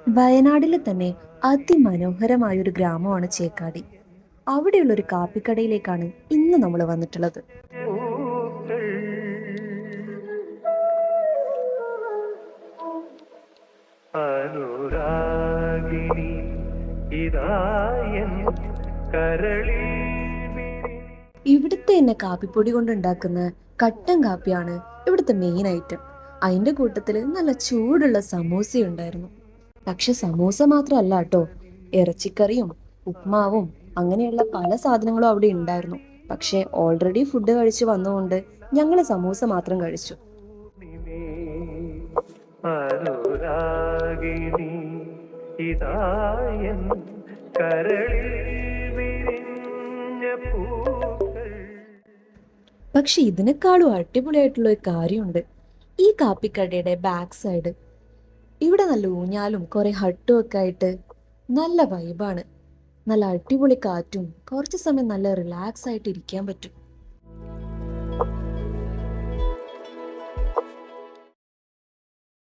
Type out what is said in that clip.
വയനാട്ടിലെ തന്നെ അതിമനോഹരമായൊരു ഗ്രാമമാണ് ചേക്കാടി. അവിടെയുള്ള ഒരു കാപ്പിക്കടയിലേക്കാണ് ഇന്ന് നമ്മൾ വന്നിട്ടുള്ളത്. പൂക്കൾ അനുരാഗിണി ഇതായൻ കരളിൽ ഇവിടുത്തെ തന്നെ കാപ്പിപ്പൊടി കൊണ്ട് ഉണ്ടാക്കുന്ന കട്ടൻ കാപ്പിയാണ് ഇവിടുത്തെ മെയിൻ ഐറ്റം. അതിന്റെ കൂട്ടത്തിൽ നല്ല ചൂടുള്ള സമൂസ ഉണ്ടായിരുന്നു. പക്ഷെ സമൂസ മാത്രമല്ല കേട്ടോ, ഇറച്ചിക്കറിയും ഉപ്മാവും അങ്ങനെയുള്ള പല സാധനങ്ങളും അവിടെ ഉണ്ടായിരുന്നു. പക്ഷെ ഓൾറെഡി ഫുഡ് കഴിച്ച് വന്നുകൊണ്ട് ഞങ്ങൾ സമൂസ മാത്രം കഴിച്ചു. നിന്നെ അനുരാഗിണി ഇതായൻ കരളിൽ വിരിഞ്ഞ പൂക്കൾ. പക്ഷെ ഇതിനേക്കാളും അടിപൊളിയായിട്ടുള്ള ഒരു കാര്യമുണ്ട്. ഈ കാപ്പിക്കടയുടെ ബാക്ക് സൈഡ് ഇവിടെ നല്ല ഊഞ്ഞാലും കുറെ ഹട്ടും ഒക്കെ ആയിട്ട് നല്ല വൈബാണ്. നല്ല അടിപൊളി കാറ്റും കുറച്ച് സമയം നല്ല റിലാക്സ് ആയിട്ട് ഇരിക്കാൻ പറ്റും.